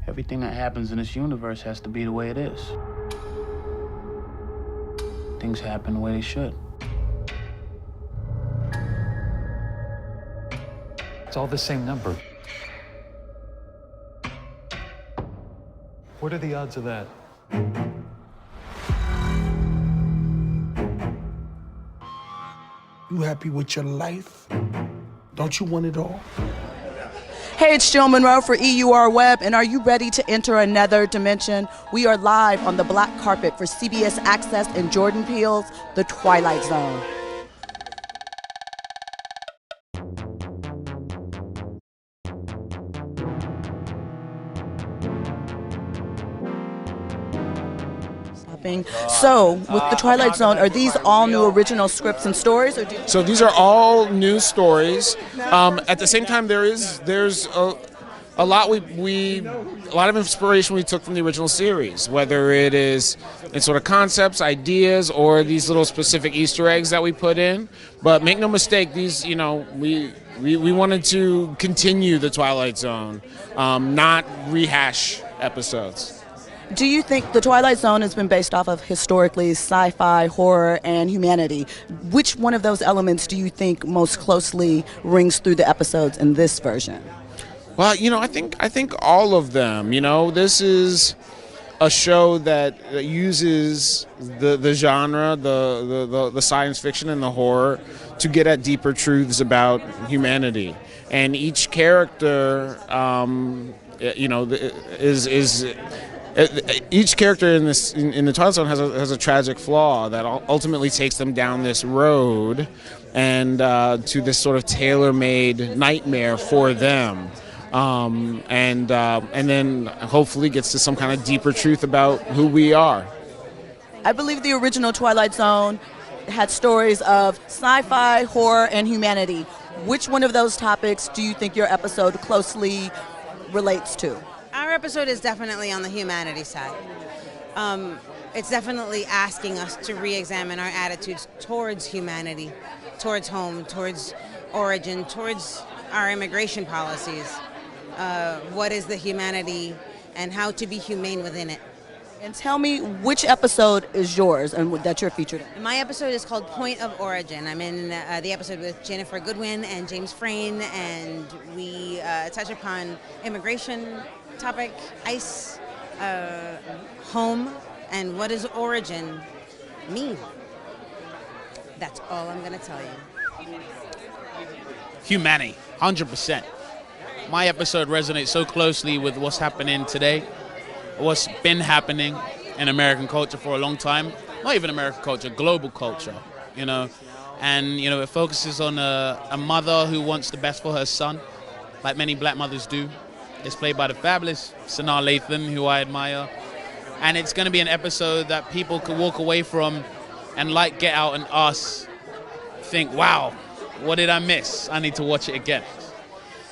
Everything that happens in this universe has to be the way it is. Things happen the way they should. It's all the same number. What are the odds of that? You happy with your life? Don't you want it all? Hey, it's Jill Munroe for EURweb, and are you ready to enter another dimension? We are live on the black carpet for CBS Access and Jordan Peele's The Twilight Zone. So, with The Twilight Zone, are these all new original scripts and stories? Or So these are all new stories. At the same time, there's a lot a lot of inspiration we took from the original series, whether it is in sort of concepts, ideas, or these little specific Easter eggs that we put in. But make no mistake, these, we wanted to continue the Twilight Zone, not rehash episodes. Do you think The Twilight Zone has been based off of historically sci-fi, horror, and humanity? Which one of those elements do you think most closely rings through the episodes in this version? Well, I think all of them. This is a show that uses the genre, the science fiction and the horror to get at deeper truths about humanity. And each character, each character in the Twilight Zone has a tragic flaw that ultimately takes them down this road and to this sort of tailor-made nightmare for them, and then hopefully gets to some kind of deeper truth about who we are. I believe the original Twilight Zone had stories of sci-fi, horror, and humanity. Which one of those topics do you think your episode closely relates to? Our episode is definitely on the humanity side. It's definitely asking us to re-examine our attitudes towards humanity, towards home, towards origin, towards our immigration policies. What is the humanity and how to be humane within it. And tell me which episode is yours and that you're featured in. My episode is called Point of Origin. I'm in the episode with Jennifer Goodwin and James Frain, and we touch upon immigration topic, ICE, home, and what does origin mean? That's all I'm going to tell you. Humanity, 100%. My episode resonates so closely with what's happening today, what's been happening in American culture for a long time. Not even American culture, global culture, And, it focuses on a mother who wants the best for her son, like many black mothers do. It's played by the fabulous Sanaa Lathan, who I admire. And it's going to be an episode that people could walk away from and, like Get Out and Us, think, wow, what did I miss? I need to watch it again.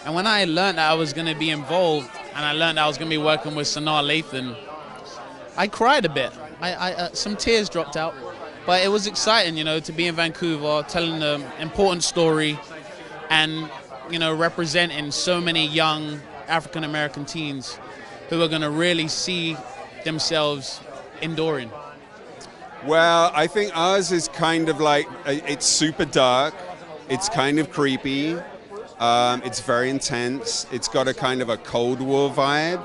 And when I learned that I was going to be involved and I learned that I was going to be working with Sanaa Lathan, I cried a bit. Some tears dropped out. But it was exciting, to be in Vancouver, telling an important story and, representing so many young African-American teens who are going to really see themselves enduring. Well, I think ours is kind of like, it's super dark, it's kind of creepy, it's very intense, it's got a kind of a Cold War vibe,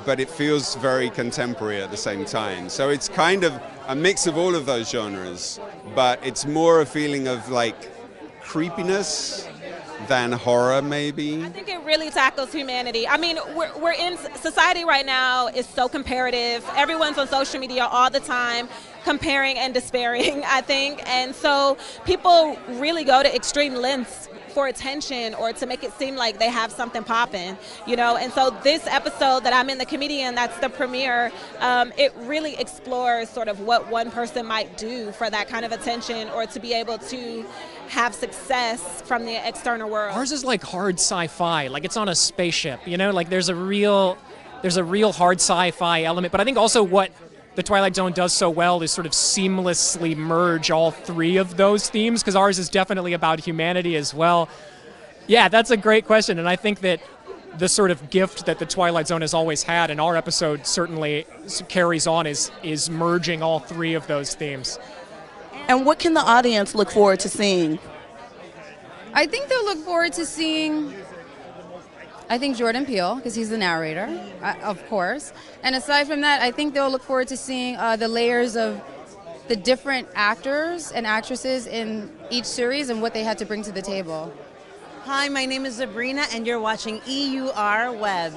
but it feels very contemporary at the same time. So it's kind of a mix of all of those genres, but it's more a feeling of like creepiness than horror, maybe. I think it really tackles humanity. I mean, we're in society right now is so comparative. Everyone's on social media all the time comparing and despairing, I think. And so people really go to extreme lengths for attention or to make it seem like they have something popping, And so this episode that I'm in the comedian, that's the premiere, it really explores sort of what one person might do for that kind of attention or to be able to have success from the external world. Ours is like hard sci-fi, like it's on a spaceship, like there's a real hard sci-fi element. But I think also what the Twilight Zone does so well is sort of seamlessly merge all three of those themes, because ours is definitely about humanity as well. Yeah, that's a great question, and I think that the sort of gift that the Twilight Zone has always had, and our episode certainly carries on, is merging all three of those themes. And what can the audience look forward to seeing? I think they'll look forward to seeing, Jordan Peele, because he's the narrator, of course. And aside from that, I think they'll look forward to seeing the layers of the different actors and actresses in each series and what they had to bring to the table. Hi, my name is Zabryna, and you're watching EURweb.